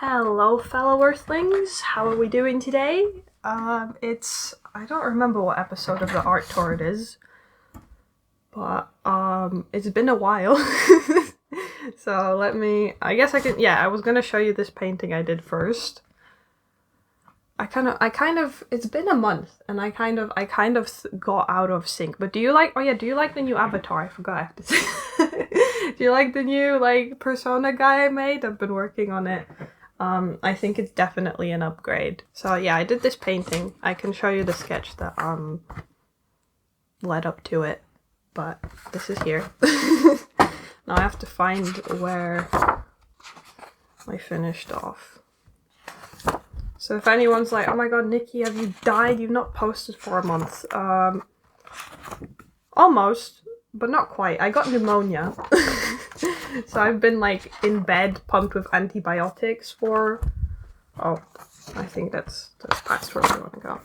Hello, fellow Earthlings. How are we doing today? I don't remember what episode of the art tour it is, but it's been a while. So I guess I can. Yeah, I was gonna show you this painting I did first. It's been a month, and I kind of got out of sync. But do you like? Oh yeah, do you like the new avatar? I forgot. I have to say. Do you like the new persona guy I made? I've been working on it. I think it's definitely an upgrade. So yeah, I did this painting. I can show you the sketch that led up to it, but this is here. Now I have to find where I finished off. So if anyone's like, oh my god, Nikki, have you died? You've not posted for a month. Almost, but not quite. I got pneumonia. So I've been in bed pumped with antibiotics for, I think that's past where I want to go.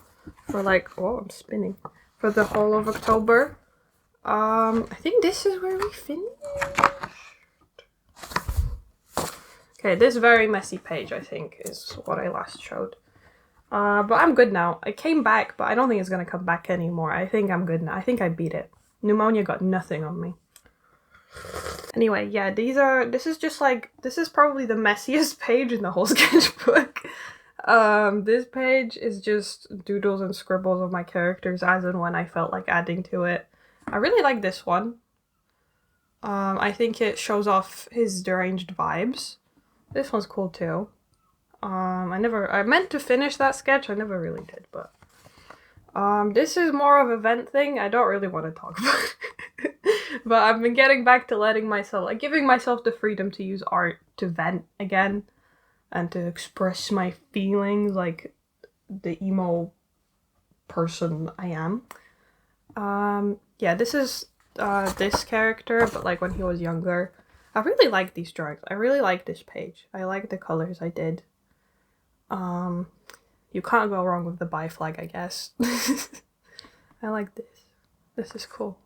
For I'm spinning. For the whole of October. I think this is where we finished. Okay, this very messy page, I think, is what I last showed. But I'm good now. I came back, but I don't think it's gonna come back anymore. I think I'm good now. I think I beat it. Pneumonia got nothing on me. Anyway, yeah, this is probably the messiest page in the whole sketchbook. This page is just doodles and scribbles of my characters as and when I felt like adding to it. I really like this one. I think it shows off his deranged vibes. This one's cool too. I meant to finish that sketch, I never really did, but this is more of a vent thing. I don't really want to talk about it. But I've been getting back to giving myself the freedom to use art to vent again and to express my feelings like the emo person I am. Yeah, this is this character, but when he was younger. I really like these drawings. I really like this page. I like the colors I did. You can't go wrong with the bi flag, I guess. I like this. This is cool.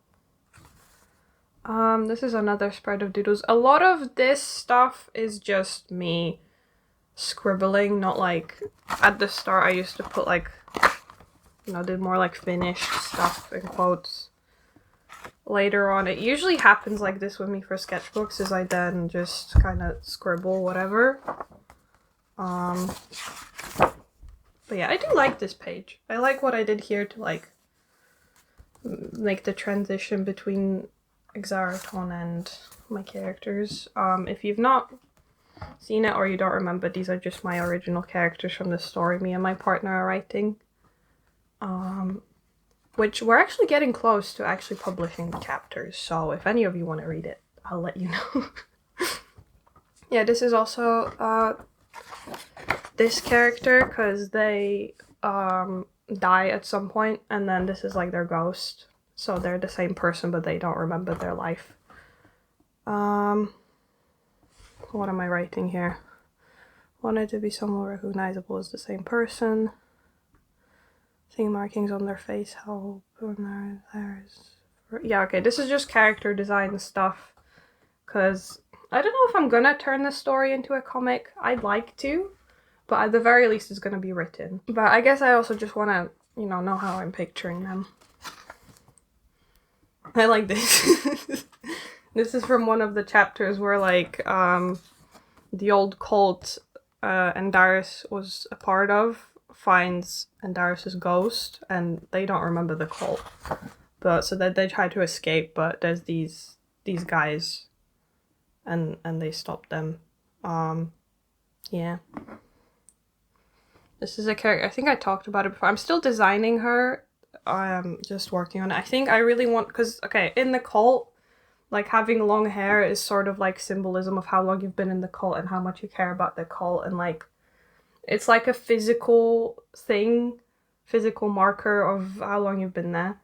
This is another spread of doodles. A lot of this stuff is just me scribbling, not at the start I used to put did more finished stuff in quotes. Later on, it usually happens like this with me for sketchbooks, is I then just kind of scribble whatever. But yeah, I do like this page. I like what I did here to make the transition between Exaraton and my characters. If you've not seen it or you don't remember, these are just my original characters from the story me and my partner are writing. Which we're actually getting close to actually publishing the chapters, so if any of you want to read it, I'll let you know. Yeah, this is also this character, because they die at some point, and then this is their ghost. So they're the same person, but they don't remember their life. What am I writing here? Wanted to be somewhat recognizable as the same person. Seeing markings on their face help. Yeah, okay, this is just character design stuff. Because I don't know if I'm gonna turn this story into a comic. I'd like to. But at the very least, it's gonna be written. But I guess I also just wanna, know how I'm picturing them. I like this. This is from one of the chapters where, the old cult Andaris was a part of finds Andaris's ghost, and they don't remember the cult. But so that they try to escape, but there's these guys, and they stop them. Yeah. This is a character, I think I talked about it before. I'm still designing her. I'm just working on it. I think I really want, because, okay, in the cult, having long hair is sort of symbolism of how long you've been in the cult and how much you care about the cult, and it's a physical thing, physical marker of how long you've been there.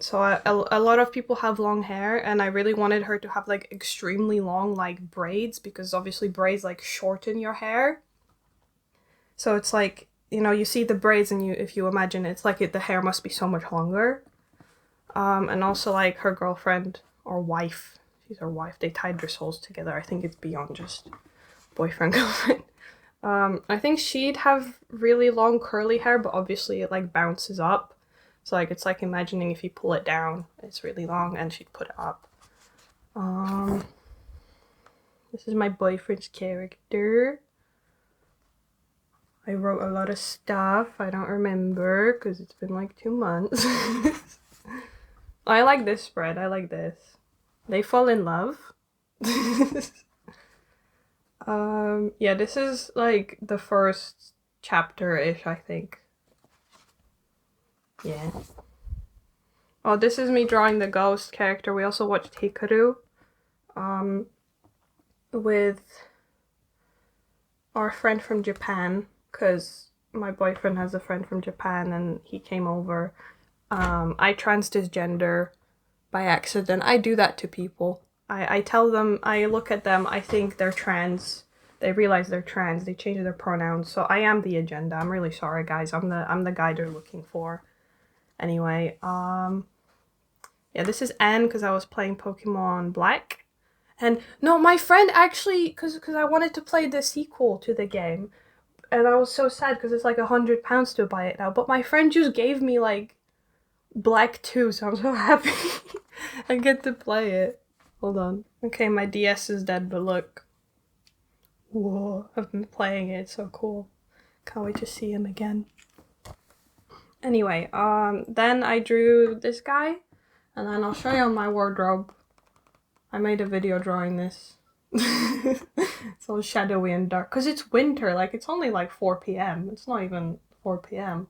So a lot of people have long hair, and I really wanted her to have extremely long braids, because obviously braids shorten your hair. So it's you see the braids, and if you imagine it's the hair must be so much longer. And also her girlfriend or wife, she's her wife, they tied their souls together. I think it's beyond just boyfriend girlfriend. I think she'd have really long curly hair, but obviously it like bounces up. So like it's like imagining if you pull it down, it's really long, and she'd put it up. This is my boyfriend's character. I wrote a lot of stuff. I don't remember because it's been like 2 months. I like this spread. I like this. They fall in love. Yeah, this is like the first chapter-ish, I think. Yeah. Oh, this is me drawing the ghost character. We also watched Hikaru. With our friend from Japan, because my boyfriend has a friend from Japan and he came over. I transgender by accident. I do that to people. I tell them, I look at them, I think they're trans. They realize they're trans. They change their pronouns. So I am the agenda. I'm really sorry, guys. I'm the guy they're looking for. Anyway, yeah, this is Anne because I was playing Pokemon Black. And no, my friend actually, because I wanted to play the sequel to the game, and I was so sad because it's like £100 to buy it now. But my friend just gave me like Black 2, so I'm so happy I get to play it. Hold on. Okay, my DS is dead, but look. Whoa, I've been playing it. It's so cool. Can't wait to see him again. Anyway, then I drew this guy, and then I'll show you on my wardrobe. I made a video drawing this. It's all shadowy and dark. Because it's winter, like it's only like 4 p.m. It's not even 4 p.m.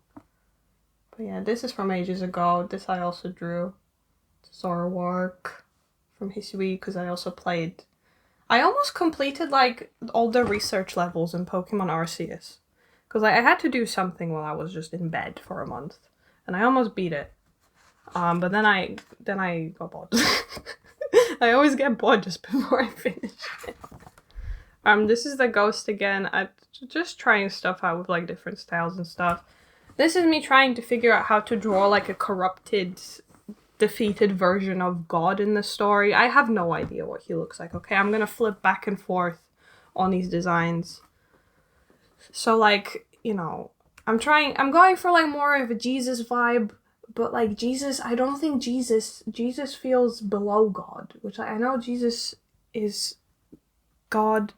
But yeah, this is from ages ago. This I also drew. Zoroark from Hisui, because I also played... I almost completed like all the research levels in Pokemon Arceus. Because I had to do something while I was just in bed for a month. And I almost beat it. But then I got bored. I always get bored just before I finish it. This is the ghost again. I'm just trying stuff out with like different styles and stuff. This is me trying to figure out how to draw like a corrupted, defeated version of God in the story. I have no idea what he looks like, okay? I'm gonna flip back and forth on these designs. So like, you know, I'm going for like more of a Jesus vibe. But like Jesus, I don't think Jesus feels below God, which I know Jesus is God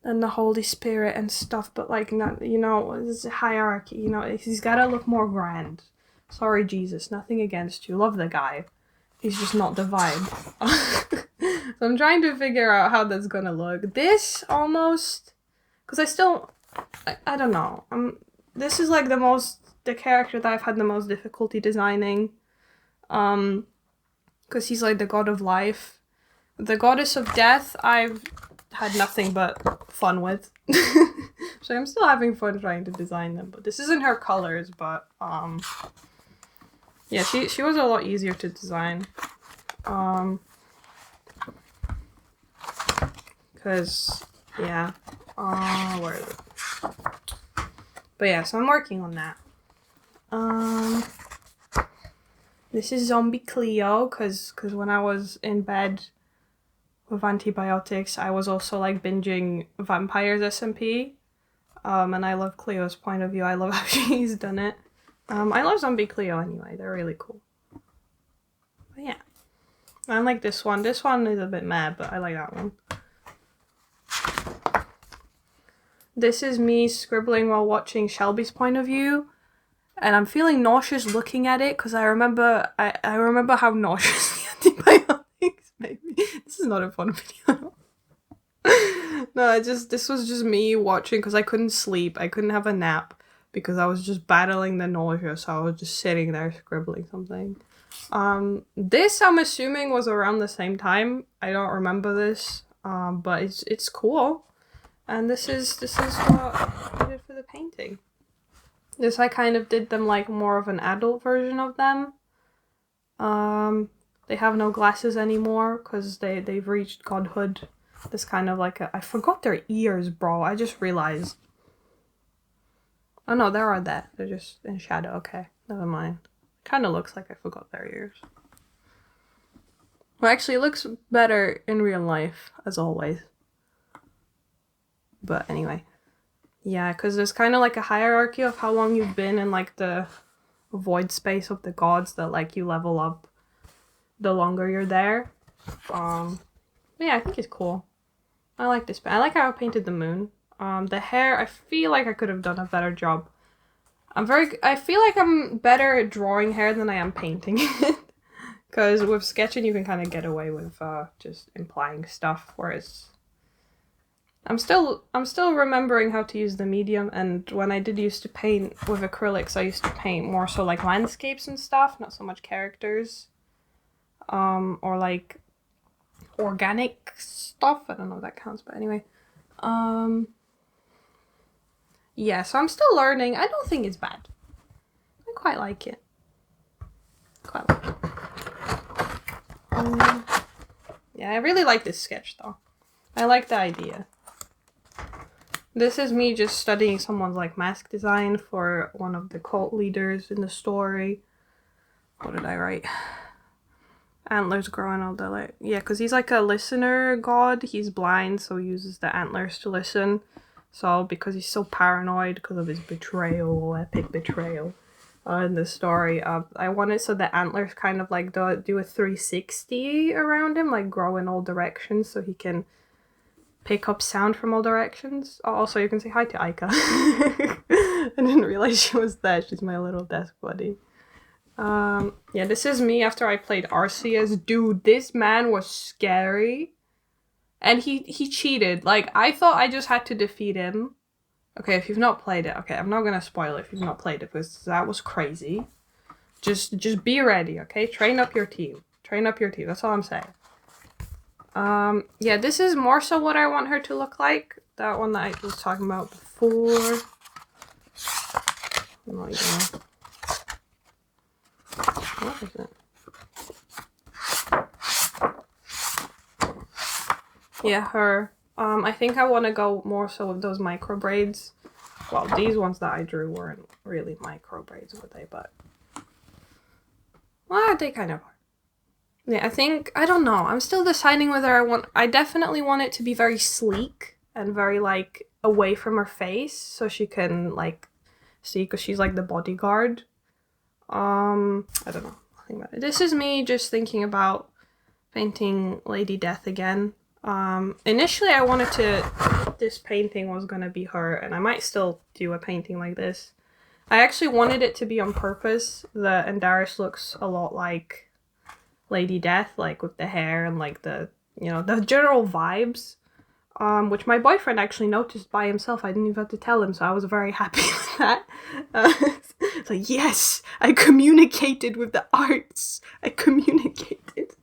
and the Holy Spirit and stuff, but like not, you know, there's a hierarchy, you know, he's gotta look more grand. Sorry, Jesus, nothing against you, love the guy. He's just not the vibe. So I'm trying to figure out how that's gonna look. This almost, because I don't know. This is like the character that I've had the most difficulty designing. Because he's like the god of life. The goddess of death, I've had nothing but fun with. So I'm still having fun trying to design them. But this isn't her colors, but yeah, she was a lot easier to design. Because, yeah. Where is it? But yeah, so I'm working on that. This is Zombie Cleo, because when I was in bed with antibiotics, I was also like binging Vampires SMP. And I love Cleo's point of view. I love how she's done it. I love Zombie Cleo anyway. They're really cool. But yeah. I like this one. This one is a bit mad, but I like that one. This is me scribbling while watching Shelby's point of view. And I'm feeling nauseous looking at it because I remember how nauseous the antibiotics made me. This is not a fun video. No, this was just me watching because I couldn't sleep. I couldn't have a nap because I was just battling the nausea, so I was just sitting there scribbling something. This I'm assuming was around the same time. I don't remember this, but it's cool. And this is what I did for the painting. This I kind of did them like more of an adult version of them. They have no glasses anymore because they've reached godhood. This kind of like I forgot their ears, bro. I just realized. Oh no, they are there. They're just in shadow. Okay, never mind. Kind of looks like I forgot their ears. Well, actually, it looks better in real life, as always. But anyway, Yeah, because there's kind of like a hierarchy of how long you've been in like the void space of the gods that like you level up the longer you're there. Yeah, I think it's cool. I like this. I like how I painted the moon. The hair, I feel like I could have done a better job. I feel like I'm better at drawing hair than I am painting it. Because with sketching you can kind of get away with just implying stuff, whereas I'm still remembering how to use the medium, and when I did used to paint with acrylics, I used to paint more so like landscapes and stuff, not so much characters. Or like organic stuff. I don't know if that counts, but anyway. Yeah, so I'm still learning. I don't think it's bad. I quite like it. Quite like it. Yeah, I really like this sketch though. I like the idea. This is me just studying someone's like mask design for one of the cult leaders in the story. What did I write? Antlers growing all the like, yeah, because he's like a listener god. He's blind, so he uses the antlers to listen. So because he's so paranoid because of his betrayal, epic betrayal in the story, I wanted so the antlers kind of like do a 360 around him, like grow in all directions, so he can pick up sound from all directions. Oh, also, you can say hi to Aika. I didn't realize she was there. She's my little desk buddy. Yeah, this is me after I played Arceus. Dude, this man was scary. And he cheated. Like, I thought I just had to defeat him. Okay, if you've not played it, okay, I'm not gonna spoil it if you've not played it, because that was crazy. Just be ready, okay? Train up your team. Train up your team, that's all I'm saying. Yeah, this is more so what I want her to look like. That one that I was talking about before. I'm not even know. What is it? Yeah, her. I think I want to go more so with those micro braids. Well, these ones that I drew weren't really micro braids, were they? But well, they kind of are. Yeah, I don't know. I'm still deciding whether I definitely want it to be very sleek and very like away from her face, so she can like see, because she's like the bodyguard. I don't know. Think about it. This is me just thinking about painting Lady Death again. Initially I wanted this painting was gonna be her, and I might still do a painting like this. I actually wanted it to be on purpose. The Andaris looks a lot like Lady Death, like with the hair and like the, you know, the general vibes. Which my boyfriend actually noticed by himself. I didn't even have to tell him, so I was very happy with that. It's like, yes, I communicated with the arts. I communicated.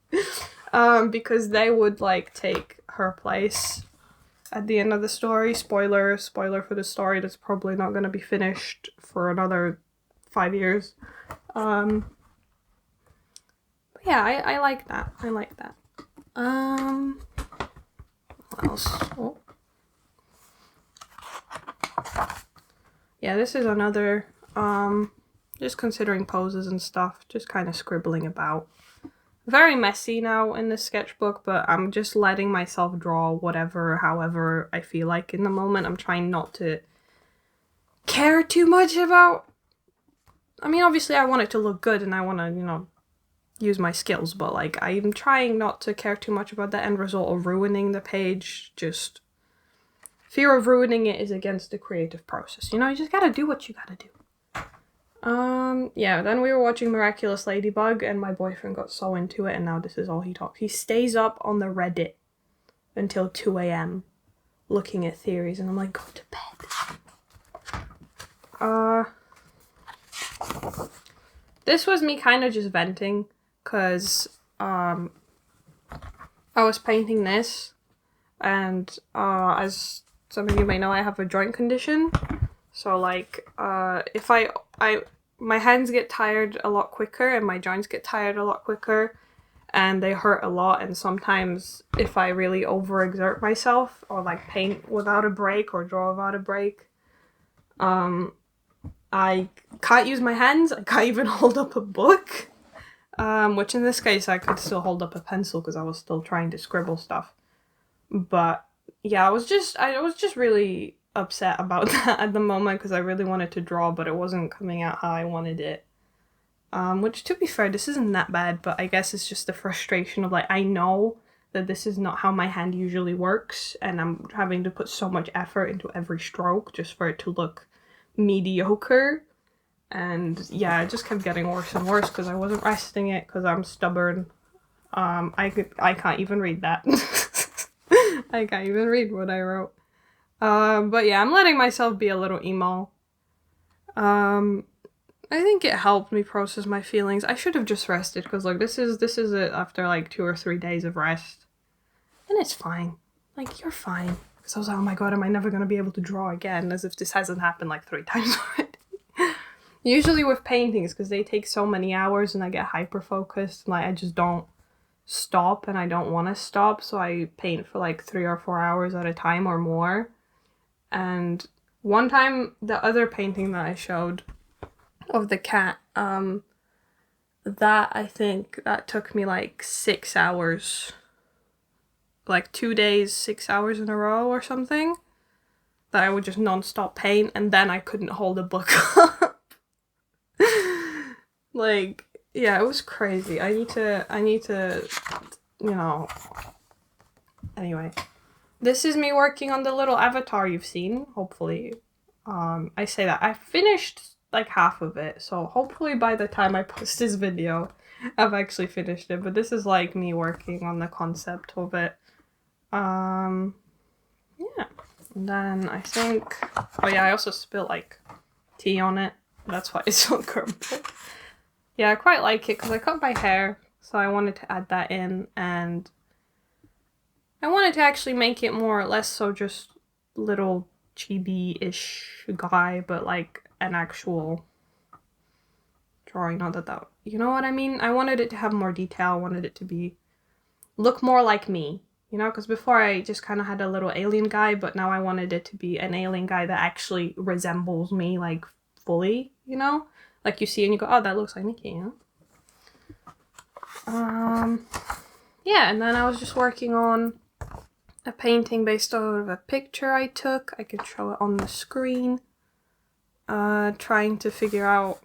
Because they would like take her place at the end of the story. Spoiler for the story that's probably not going to be finished for another 5 years. But yeah, I like that. I like that. What else? Oh. Yeah, this is another, just considering poses and stuff, just kind of scribbling about. Very messy now in the sketchbook, but I'm just letting myself draw whatever, however I feel like in the moment. I'm trying not to care too much about... I mean, obviously I want it to look good and I want to, you know, use my skills, but like I'm trying not to care too much about the end result of ruining the page. Just fear of ruining it is against the creative process. You know, you just gotta do what you gotta do. Yeah, then we were watching Miraculous Ladybug and my boyfriend got so into it and now this is all he talks. He stays up on the Reddit until 2 a.m. looking at theories and I'm like, go to bed. This was me kind of just venting because I was painting this and as some of you may know, I have a joint condition. So like if my hands get tired a lot quicker and my joints get tired a lot quicker and they hurt a lot, and sometimes if I really overexert myself or like paint without a break or draw without a break, I can't use my hands. I can't even hold up a book, which in this case I could still hold up a pencil because I was still trying to scribble stuff. But yeah, I was just really upset about that at the moment because I really wanted to draw, but it wasn't coming out how I wanted it. Which, to be fair, this isn't that bad, but I guess it's just the frustration of, like, I know that this is not how my hand usually works, and I'm having to put so much effort into every stroke just for it to look mediocre. And yeah, it just kept getting worse and worse because I wasn't resting it because I'm stubborn. I can't even read that. I can't even read what I wrote. But yeah, I'm letting myself be a little emo. I think it helped me process my feelings. I should have just rested because, like, this is it after like 2 or 3 days of rest, and it's fine. Like, you're fine. Because I was like, oh my god, am I never gonna be able to draw again? As if this hasn't happened like 3 times already. Usually with paintings, because they take so many hours and I get hyper focused, and like I just don't stop, and I don't want to stop, so I paint for like 3 or 4 hours at a time or more. And one time, the other painting that I showed of the cat, that I think that took me like 6 hours, like 2 days, 6 hours in a row or something, that I would just non-stop paint, and then I couldn't hold a book up. Like, yeah, it was crazy. I need to, you know, anyway. This is me working on the little avatar you've seen, hopefully. I say that. I finished like half of it, so hopefully by the time I post this video, I've actually finished it. But this is like me working on the concept of it. Yeah. And then I think, oh yeah, I also spilled like tea on it. That's why it's so crumpled. Yeah, I quite like it because I cut my hair, so I wanted to add that in, and I wanted to actually make it more or less so just little chibi-ish guy, but like an actual drawing, not that, you know what I mean? I wanted it to have more detail, I wanted it to look more like me, you know, because before I just kind of had a little alien guy, but now I wanted it to be an alien guy that actually resembles me, like, fully, you know? Like, you see and you go, oh, that looks like Niki, you know? Yeah, and then I was just working on a painting based out of a picture I took. I could show it on the screen. Trying to figure out,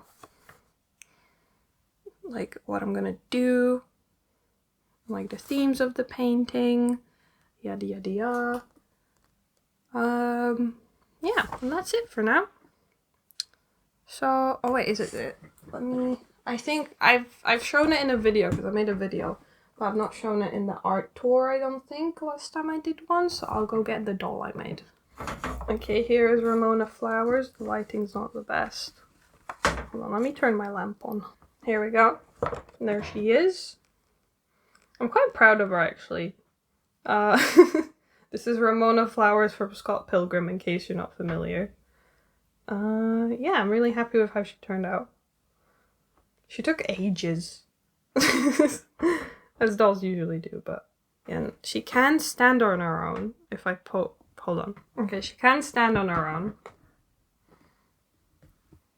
like, what I'm gonna do. Like, the themes of the painting. Yada yada yada. Yeah, and that's it for now. So, oh wait, is it it? I think I've shown it in a video, because I made a video, but I've not shown it in the art tour, I don't think, last time I did one, so I'll go get the doll I made. Okay, here is Ramona Flowers. The lighting's not the best. Hold on, let me turn my lamp on. Here we go. And there she is. I'm quite proud of her, actually. This is Ramona Flowers from Scott Pilgrim, in case you're not familiar. Yeah, I'm really happy with how she turned out. She took ages. As dolls usually do, but... And she can stand on her own, if I hold on. Okay, she can stand on her own.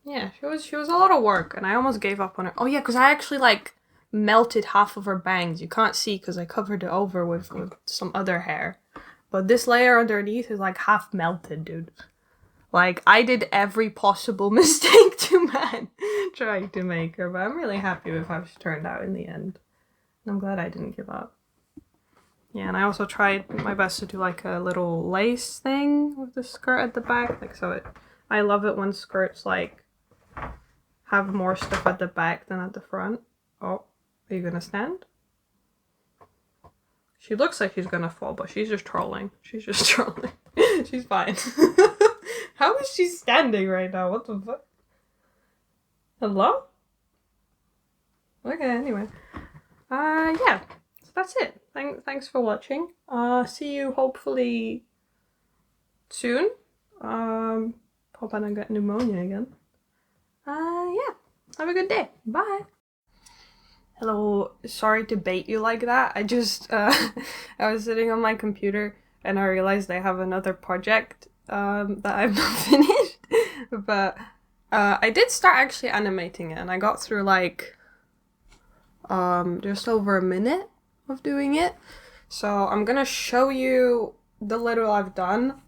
Yeah, she was a lot of work, and I almost gave up on her. Oh yeah, because I actually, like, melted half of her bangs. You can't see because I covered it over with some other hair. But this layer underneath is, like, half melted, dude. Like, I did every possible mistake to man trying to make her, but I'm really happy with how she turned out in the end. And I'm glad I didn't give up. Yeah, and I also tried my best to do, like, a little lace thing with the skirt at the back. Like, so I love it when skirts, like, have more stuff at the back than at the front. Oh, are you gonna stand? She looks like she's gonna fall, but she's just trolling. She's just trolling. She's fine. How is she standing right now? What the fuck? Hello? Okay, anyway. Yeah. So that's it. Thanks for watching. See you hopefully soon. Hope I don't get pneumonia again. Yeah. Have a good day. Bye. Hello, sorry to bait you like that. I just, I was sitting on my computer and I realized I have another project that I've not finished. But I did start actually animating it, and I got through like just over a minute of doing it. So I'm gonna show you the little I've done.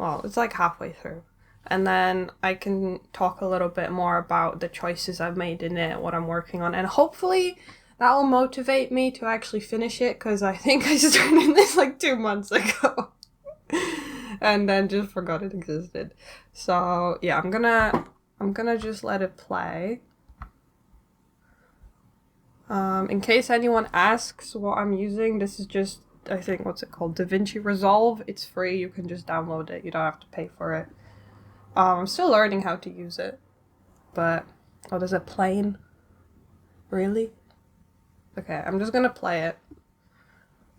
well, it's like halfway through. And then I can talk a little bit more about the choices I've made in it, what I'm working on, and hopefully that will motivate me to actually finish it, because I think I started this like 2 months ago and then just forgot it existed. So yeah, I'm gonna just let it play. In case anyone asks what I'm using, this is just, I think, what's it called? DaVinci Resolve. It's free, you can just download it, you don't have to pay for it. I'm still learning how to use it, but... Oh, there's a plane? Really? Okay, I'm just gonna play it.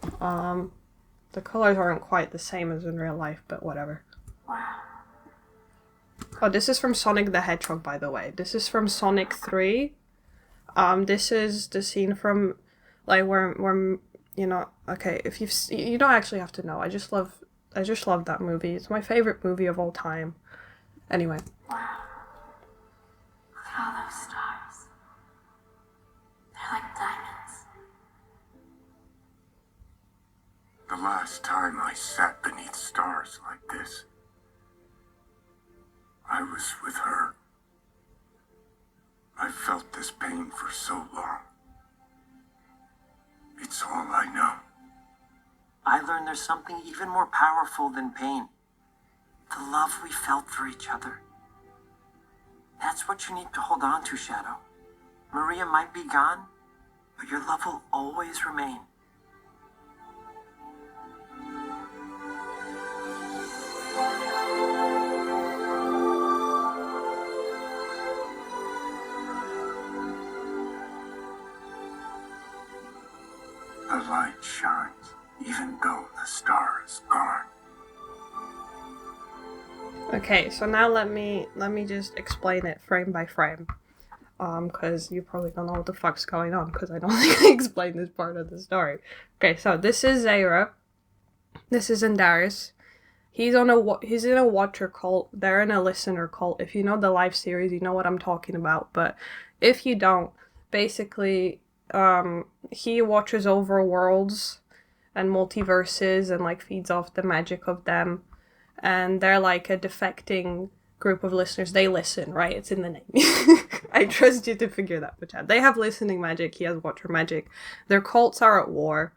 The colors aren't quite the same as in real life, but whatever. Oh, this is from Sonic the Hedgehog, by the way. This is from Sonic 3. This is the scene from, like, where you know, okay, if you don't actually have to know. I just love that movie. It's my favorite movie of all time. Anyway. Wow. Look at all those stars. They're like diamonds. The last time I sat beneath stars like this, I was with her. I've felt this pain for so long. It's all I know. I learned there's something even more powerful than pain. The love we felt for each other. That's what you need to hold on to, Shadow. Maria might be gone, but your love will always remain. The light shines, even though the star is gone. Okay, so now let me just explain it frame by frame. Because you probably don't know what the fuck's going on, because I don't think I explained this part of the story. Okay, so this is Zayra. This is Andaris. He's in a watcher cult. They're in a listener cult. If you know the live series, you know what I'm talking about. But if you don't, basically, he watches over worlds and multiverses and like feeds off the magic of them. And they're like a defecting group of listeners. They listen, right? It's in the name. I trust you to figure that much out. They have listening magic. He has watcher magic. Their cults are at war.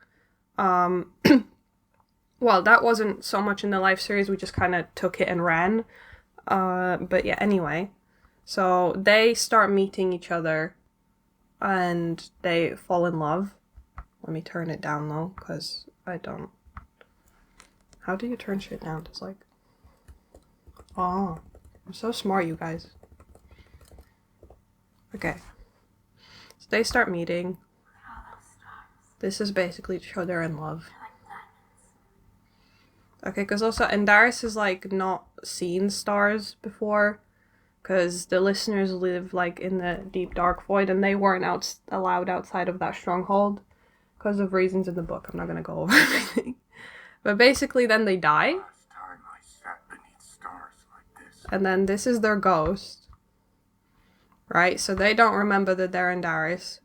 Well, that wasn't so much in the live series. We just kind of took it and ran. But yeah, anyway. So they start meeting each other and they fall in love. Let me turn it down though, because I don't... How do you turn shit down? It's like... Oh, I'm so smart, you guys. Okay. So they start meeting. This is basically to show they're in love. Okay, because also Andaris has like not seen stars before, because the listeners live like in the deep dark void and they weren't allowed outside of that stronghold because of reasons in the book. I'm not going to go over everything. But basically then they die. Last time I sat beneath stars like this. And then this is their ghost. Right? So they don't remember that they're Andaris.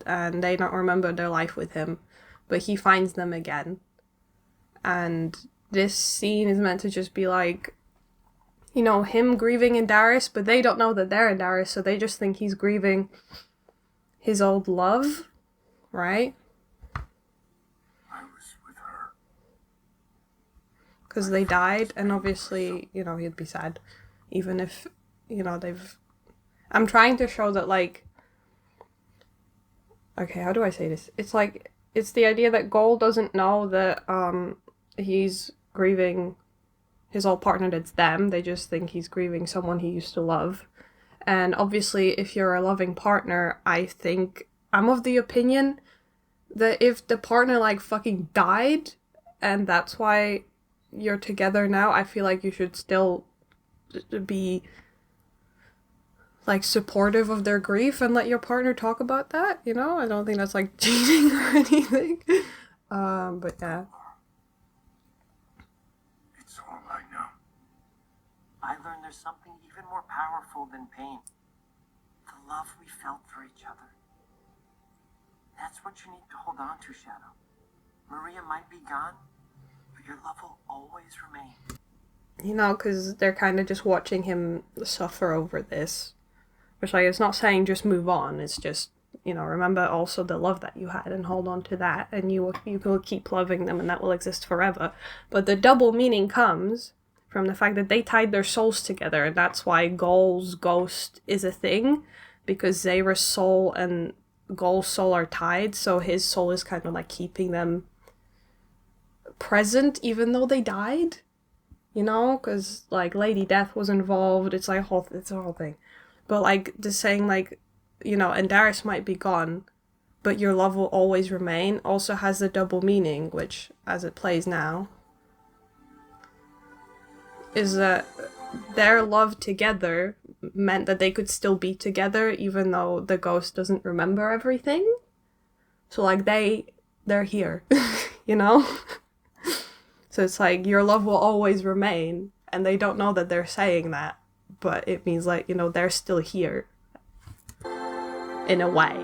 And they don't remember their life with him. But he finds them again. And this scene is meant to just be like, you know, him grieving Andaris, but they don't know that they're Andaris, so they just think he's grieving his old love, right? I was with her. Because they died, and obviously, you know, he'd be sad. Even if, you know, they've... I'm trying to show that, like... Okay, how do I say this? It's like, it's the idea that Gold doesn't know that, he's grieving his old partner that's them. They just think he's grieving someone he used to love. And obviously, if you're a loving partner, I think... I'm of the opinion that if the partner, like, fucking died, and that's why you're together now, I feel like you should still be, like, supportive of their grief and let your partner talk about that, you know? I don't think that's, like, cheating or anything. But yeah. It's all I know. I learned there's something even more powerful than pain. The love we felt for each other. That's what you need to hold on to, Shadow. Maria might be gone, but your love will always remain. You know, because they're kind of just watching him suffer over this. Which, like, it's not saying just move on. It's just, you know, remember also the love that you had and hold on to that. And you will keep loving them and that will exist forever. But the double meaning comes from the fact that they tied their souls together. And that's why Gaul's ghost is a thing. Because Zayra's soul and Gaul's soul are tied. So his soul is kind of like keeping them present even though they died. You know, because, like, Lady Death was involved. It's like it's a whole thing. But, like, just saying, like, you know, Andaris might be gone, but your love will always remain, also has the double meaning, which, as it plays now, is that their love together meant that they could still be together, even though the ghost doesn't remember everything. So, like, they're here, you know? So it's like, your love will always remain, and they don't know that they're saying that, but it means, like, you know, they're still here. In a way.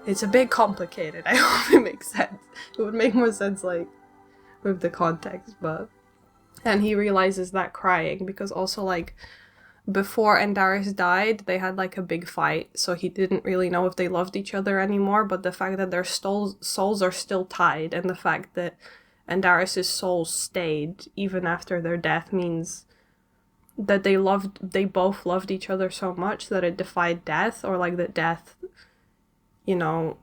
It's a bit complicated, I hope it makes sense. It would make more sense, like, with the context, but... And he realizes that crying, because also, like, before Andaris died, they had, like, a big fight, so he didn't really know if they loved each other anymore, but the fact that their souls are still tied, and the fact that Andaris' soul stayed even after their death means that they both loved each other so much that it defied death, or like that death, you know,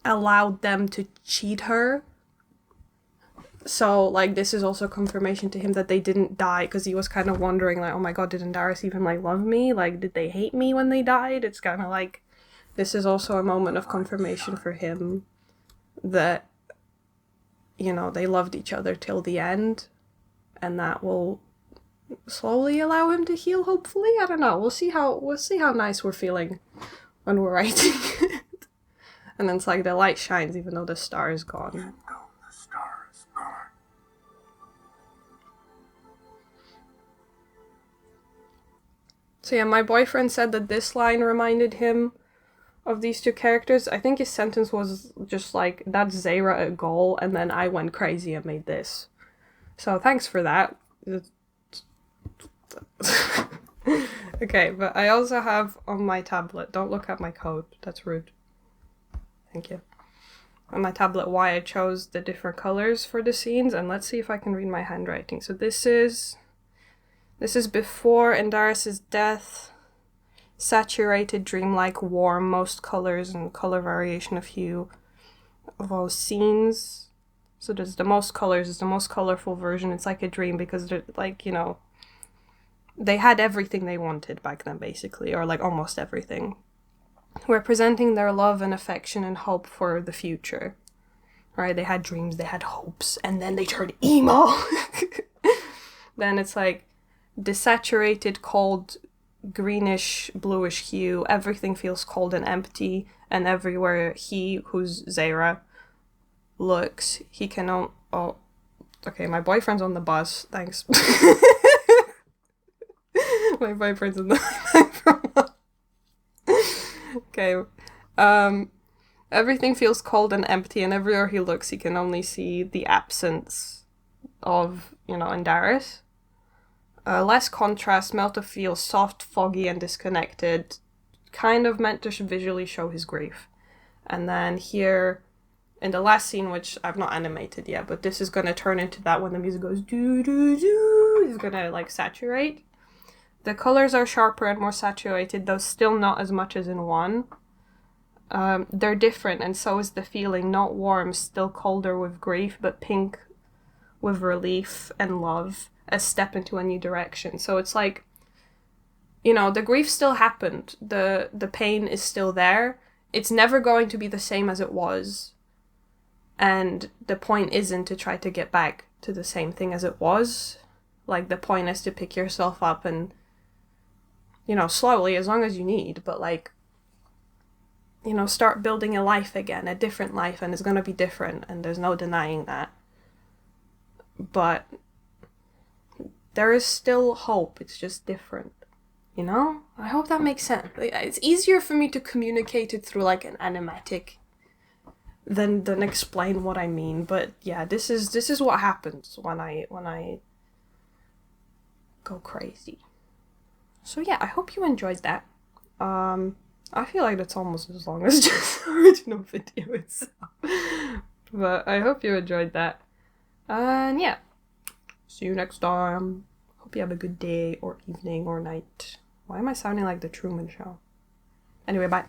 allowed them to cheat her. So, like, this is also confirmation to him that they didn't die, because he was kind of wondering, like, oh my god, did Andaris even, like, love me? Like, did they hate me when they died? It's kind of like, this is also a moment of confirmation for him that, you know, they loved each other till the end, and that will slowly allow him to heal, hopefully. I don't know. We'll see how nice we're feeling when we're writing it. And then it's like the light shines even though the star is gone. Even though the star is gone. So yeah, my boyfriend said that this line reminded him of these two characters. I think his sentence was just like, that's Zayra at goal, and then I went crazy and made this. So thanks for that. Okay, but I also have on my tablet, don't look at my code, that's rude. Thank you. On my tablet why I chose the different colors for the scenes, and let's see if I can read my handwriting. So this is before Andaris' death. Saturated, dreamlike, warm, most colors and color variation of hue of all scenes. So there's the most colors, is the most colorful version. It's like a dream because they're like, you know, they had everything they wanted back then, basically, or like almost everything. Representing their love and affection and hope for the future. Right? They had dreams, they had hopes, and then they turned emo. Then it's like desaturated, cold, greenish, bluish hue. Everything feels cold and empty, and everywhere he, who's Zayra, looks, he can oh, okay, my boyfriend's on the bus, thanks. My boyfriend's in the okay. Everything feels cold and empty, and everywhere he looks, he can only see the absence of, you know, Andaris. Less contrast, Melta feels soft, foggy, and disconnected. Kind of meant to visually show his grief. And then here, in the last scene, which I've not animated yet, but this is going to turn into that when the music goes doo-doo-doo, it's going to, like, saturate. The colors are sharper and more saturated, though still not as much as in one. They're different, and so is the feeling. Not warm, still colder with grief, but pink with relief and love. A step into a new direction. So it's like, you know, the grief still happened. The pain is still there. It's never going to be the same as it was. And the point isn't to try to get back to the same thing as it was. Like, the point is to pick yourself up and, you know, slowly, as long as you need, but like, you know, start building a life again, a different life, and it's gonna be different, and there's no denying that. But there is still hope, it's just different, you know? I hope that makes sense. It's easier for me to communicate it through like an animatic than explain what I mean, but yeah, this is what happens when I go crazy. So yeah, I hope you enjoyed that. I feel like that's almost as long as just the original video itself. But I hope you enjoyed that. And yeah, see you next time. Hope you have a good day or evening or night. Why am I sounding like the Truman Show? Anyway, bye.